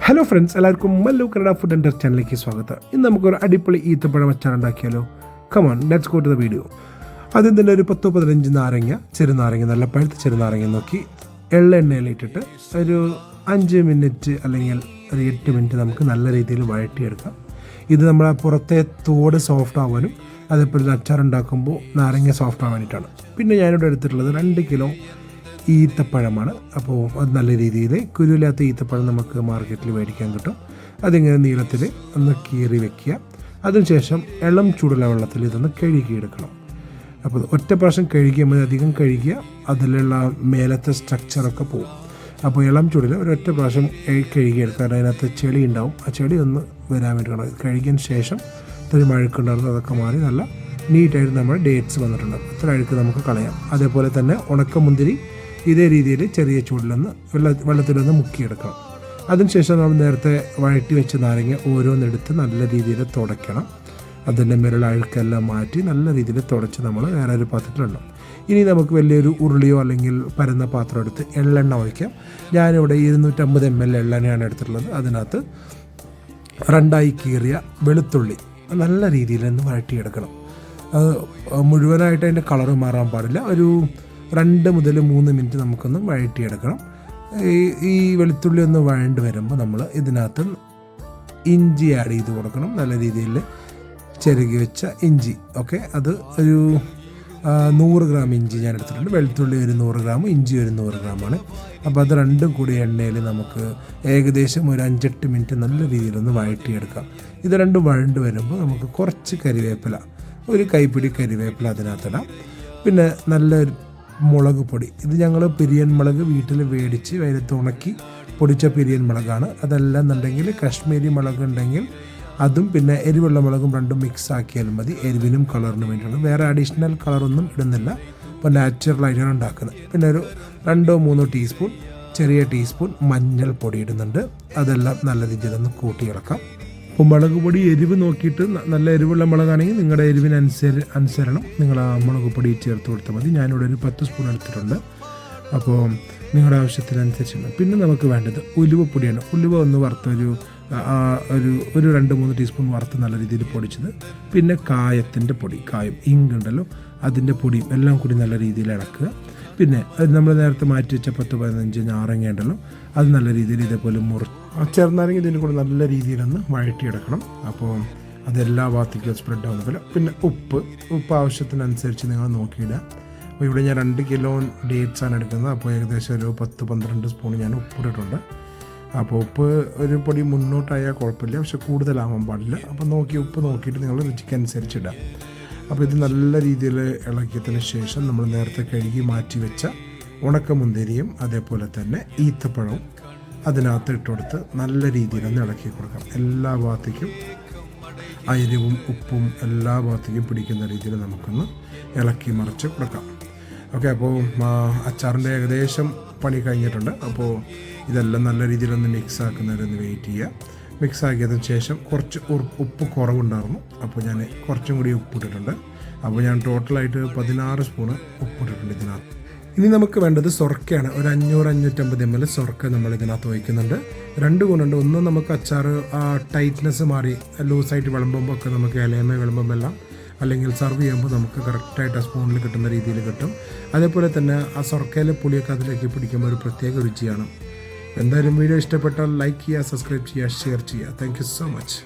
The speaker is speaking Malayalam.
ഹലോ ഫ്രണ്ട്സ്, എല്ലാവർക്കും മല്ലു കന്നഡ ഫുഡ് ആൻഡ് ചാനലിലേക്ക് സ്വാഗതം. ഇന്ന് നമുക്കൊരു അടിപൊളി ഈത്തപ്പഴം അച്ചാർ ഉണ്ടാക്കിയാലോ. Come on, let's go to the video. ആദ്യം തന്നെ ഒരു 10-15 നാരങ്ങ, ചെറുനാരങ്ങ, നല്ല പഴുത്ത ചെറുനാരങ്ങ നോക്കി എള്ളെണ്ണയിലിട്ടിട്ട് ഒരു 5 മിനിറ്റ് അല്ലെങ്കിൽ ഒരു 8 മിനിറ്റ് നമുക്ക് നല്ല രീതിയിൽ വഴറ്റിയെടുക്കാം. ഇത് നമ്മളെ പുറത്തെ തോട് സോഫ്റ്റ് ആവാനും അതേപോലെ അച്ചാർ ഉണ്ടാക്കുമ്പോൾ നാരങ്ങ സോഫ്റ്റ് ആവാൻ വേണ്ടിയിട്ടാണ്. പിന്നെ ഞാനിവിടെ എടുത്തിട്ടുള്ളത് 2 കിലോ ഈത്തപ്പഴമാണ്. അപ്പോൾ അത് നല്ല രീതിയിൽ കുരുവില്ലാത്ത ഈത്തപ്പഴം നമുക്ക് മാർക്കറ്റിൽ മേടിക്കാൻ കിട്ടും. അതിങ്ങനെ നീളത്തിൽ ഒന്ന് കീറി വെക്കുക. അതിനുശേഷം ഇളം ചൂടുള്ള വെള്ളത്തിൽ ഇതൊന്ന് കഴുകിയെടുക്കണം. അപ്പോൾ ഒറ്റ പ്രാവശ്യം കഴുകിയാൽ അധികം കഴുകിയ അതിലുള്ള മേലത്തെ സ്ട്രക്ചറൊക്കെ പോകും. അപ്പോൾ ഇളം ചൂടിൽ ഒരൊറ്റ പ്രാവശ്യം കഴുകിയെടുക്കുക. അതിനകത്ത് ചെളി ഉണ്ടാവും, ആ ചെളി ഒന്ന് വരാൻ വേണ്ടിയിട്ടാണ്. കഴുകിയതിന് ശേഷം ഇത്തിരി മഴക്കുണ്ടായിരുന്നു, അതൊക്കെ മാറി നല്ല നീറ്റായിട്ട് നമ്മുടെ ഡേറ്റ്സ് വന്നിട്ടുണ്ട്. അത്ര അഴുക്ക് നമുക്ക് കളയാം. അതേപോലെ തന്നെ ഉണക്കമുന്തിരി ഇതേ രീതിയിൽ ചെറിയ ചൂടിലൊന്ന് വെള്ളത്തിലൊന്ന് മുക്കിയെടുക്കണം. അതിനുശേഷം നമ്മൾ നേരത്തെ വഴറ്റി വെച്ച നാരങ്ങ ഓരോന്നെടുത്ത് നല്ല രീതിയിൽ തുടയ്ക്കണം. അതിൻ്റെ മേലുള്ള അഴുക്കെല്ലാം മാറ്റി നല്ല രീതിയിൽ തുടച്ച് നമ്മൾ വേറെ ഒരു പാത്രത്തിലിടണം. ഇനി നമുക്ക് വലിയൊരു ഉരുളിയോ അല്ലെങ്കിൽ പരന്ന പാത്രം എടുത്ത് എള്ളെണ്ണ ഒഴിക്കാം. ഞാനിവിടെ 250 ml എള്ളെണ്ണയാണ് എടുത്തിട്ടുള്ളത്. അതിനകത്ത് 2 കീറിയ വെളുത്തുള്ളി നല്ല രീതിയിൽ ഒന്ന് വഴറ്റിയെടുക്കണം. അത് മുഴുവനായിട്ട് അതിൻ്റെ കളറ് മാറാൻ പാടില്ല. ഒരു 2 മുതൽ 3 മിനിറ്റ് നമുക്കൊന്ന് വഴറ്റിയെടുക്കണം. ഈ വെളുത്തുള്ളി ഒന്ന് വഴണ്ട് വരുമ്പോൾ നമ്മൾ ഇതിനകത്ത് ഇഞ്ചി ആഡ് ചെയ്ത് കൊടുക്കണം. നല്ല രീതിയിൽ ചെറുകി വെച്ച ഇഞ്ചി. ഓക്കെ, അത് ഒരു 100 ഗ്രാം ഇഞ്ചി ഞാൻ എടുത്തിട്ടുണ്ട്. വെളുത്തുള്ളി ഒരു 100 ഗ്രാം, ഇഞ്ചി ഒരു 100 ഗ്രാമാണ്. അപ്പോൾ അത് രണ്ടും കൂടി എണ്ണയിൽ നമുക്ക് ഏകദേശം ഒരു 5-8 മിനിറ്റ് നല്ല രീതിയിലൊന്ന് വഴറ്റിയെടുക്കാം. ഇത് രണ്ടും വഴണ്ട് വരുമ്പോൾ നമുക്ക് കുറച്ച് കരിവേപ്പില, ഒരു കൈപ്പിടി കരിവേപ്പില അതിനകത്തിടാം. പിന്നെ നല്ലൊരു മുളക് പൊടി. ഇത് ഞങ്ങൾ പിരിയൻ മുളക് വീട്ടിൽ മേടിച്ച് വെയിലത്ത് ഉണക്കി പൊടിച്ച പിരിയൻ മുളകാണ്. അതല്ല എന്നുണ്ടെങ്കിൽ കാശ്മീരി മുളക് ഉണ്ടെങ്കിൽ അതും, പിന്നെ എരിവുള്ള മുളകും രണ്ടും മിക്സ് ആക്കിയാലും മതി. എരിവിനും കളറിനും വേണ്ടിയാണ്. വേറെ അഡീഷണൽ കളറൊന്നും ഇടുന്നില്ല. അപ്പോൾ നാച്ചുറലായിട്ടാണ് ഉണ്ടാക്കുന്നത്. പിന്നെ ഒരു 2-3 ടീസ്പൂൺ, ചെറിയ ടീസ്പൂൺ മഞ്ഞൾപ്പൊടി ഇടുന്നുണ്ട്. അതെല്ലാം നല്ല രീതിയിലൊന്ന് കൂട്ടി ഇളക്കാം. അപ്പോൾ മുളക് പൊടി എരിവ് നോക്കിയിട്ട് നല്ല എരിവുള്ള മുളകാണെങ്കിൽ നിങ്ങളുടെ എരിവിനനുസരണം നിങ്ങൾ ആ മുളക് പൊടി ചേർത്ത് കൊടുത്താൽ മതി. ഞാനിവിടെ ഒരു 10 സ്പൂൺ എടുത്തിട്ടുണ്ട്. അപ്പോൾ നിങ്ങളുടെ ആവശ്യത്തിനനുസരിച്ചാണ്. പിന്നെ നമുക്ക് വേണ്ടത് ഉലുവപ്പൊടിയാണ്. ഉലുവ ഒന്ന് വറുത്തൊരു 2-3 ടീസ്പൂൺ വറുത്ത് നല്ല രീതിയിൽ പൊടിച്ചത്. പിന്നെ കായത്തിൻ്റെ പൊടി, കായം ഇങ്ക് ഉണ്ടല്ലോ, അതിൻ്റെ പൊടിയും എല്ലാം കൂടി നല്ല രീതിയിൽ ഇളക്കുക. പിന്നെ അത് നമ്മൾ നേരത്തെ മാറ്റി വെച്ച 10-15 നാരങ്ങ ഉണ്ടല്ലോ, അത് നല്ല രീതിയിൽ ഇതേപോലെ ചെറുനാരങ്ങ ഇതിൻ്റെ കൂടെ നല്ല രീതിയിലൊന്ന് വഴറ്റിയെടുക്കണം. അപ്പോൾ അതെല്ലാ ഭാഗത്തേക്കും സ്പ്രെഡ് ആവുന്ന പോലെ. പിന്നെ ഉപ്പ് ആവശ്യത്തിനനുസരിച്ച് നിങ്ങൾ നോക്കിയിടുക. അപ്പോൾ ഇവിടെ ഞാൻ 2 കിലോ ഡേറ്റ്സ് ആണ് എടുക്കുന്നത്. അപ്പോൾ ഏകദേശം ഒരു 10-12 സ്പൂൺ ഞാൻ ഉപ്പിട്ടിട്ടുണ്ട്. അപ്പോൾ ഉപ്പ് ഒരു പൊടി മുന്നോട്ടായാൽ കുഴപ്പമില്ല, പക്ഷെ കൂടുതലാവാൻ പാടില്ല. അപ്പോൾ ഉപ്പ് നോക്കിയിട്ട് നിങ്ങൾ രുചിക്ക് അനുസരിച്ചിടുക. അപ്പോൾ ഇത് നല്ല രീതിയിൽ ഇളക്കിയതിന് ശേഷം നമ്മൾ നേരത്തെ കഴുകി മാറ്റി വെച്ച ഉണക്കമുന്തിരിയും അതേപോലെ തന്നെ ഈത്തപ്പഴവും അതിനകത്ത് ഇട്ടുകൊടുത്ത് നല്ല രീതിയിലൊന്ന് ഇളക്കി കൊടുക്കാം. എല്ലാ ഭാഗത്തേക്കും എരിവും ഉപ്പും എല്ലാ ഭാഗത്തേക്കും പിടിക്കുന്ന രീതിയിൽ നമുക്കൊന്ന് ഇളക്കി മറിച്ച് കൊടുക്കാം. ഓക്കെ, അപ്പോൾ അച്ചാറിൻ്റെ ഏകദേശം പണി കഴിഞ്ഞിട്ടുണ്ട്. അപ്പോൾ ഇതെല്ലാം നല്ല രീതിയിലൊന്ന് മിക്സ് ആക്കുന്നവരൊന്ന് വെയിറ്റ് ചെയ്യുക. മിക്സ് ആക്കിയതിന് ശേഷം കുറച്ച് ഉപ്പ് കുറവുണ്ടായിരുന്നു. അപ്പോൾ ഞാൻ കുറച്ചും കൂടി ഉപ്പിട്ടിട്ടുണ്ട്. അപ്പോൾ ഞാൻ ടോട്ടലായിട്ട് 16 സ്പൂണ് ഉപ്പിട്ടിട്ടുണ്ട് ഇതിനകത്ത്. ഇനി നമുക്ക് വേണ്ടത് സൊർക്കയാണ്. ഒരു 500-550 ml സൊർക്ക നമ്മൾ ഇതിനകത്ത് ഒഴിക്കുന്നുണ്ട്. 2 ഗുണമുണ്ട്. ഒന്ന്, നമുക്ക് അച്ചാർ ടൈറ്റ്നെസ് മാറി ലൂസായിട്ട് വിളമ്പുമ്പോൾ ഒക്കെ നമുക്ക് ഇലയമേ വിളമ്പുമ്പോൾ എല്ലാം അല്ലെങ്കിൽ സർവ് ചെയ്യുമ്പോൾ നമുക്ക് കറക്റ്റായിട്ട് ആ സ്പൂണിൽ കിട്ടുന്ന രീതിയിൽ കിട്ടും. അതേപോലെ തന്നെ ആ സൊർക്കയിലെ പുളിയൊക്കെ അതിലേക്ക് പിടിക്കുമ്പോൾ ഒരു പ്രത്യേക രുചിയാണ്. എന്തായാലും വീഡിയോ ഇഷ്ടപ്പെട്ടാൽ ലൈക്ക് ചെയ്യുക, സബ്സ്ക്രൈബ് ചെയ്യുക, ഷെയർ ചെയ്യുക. Thank you so much.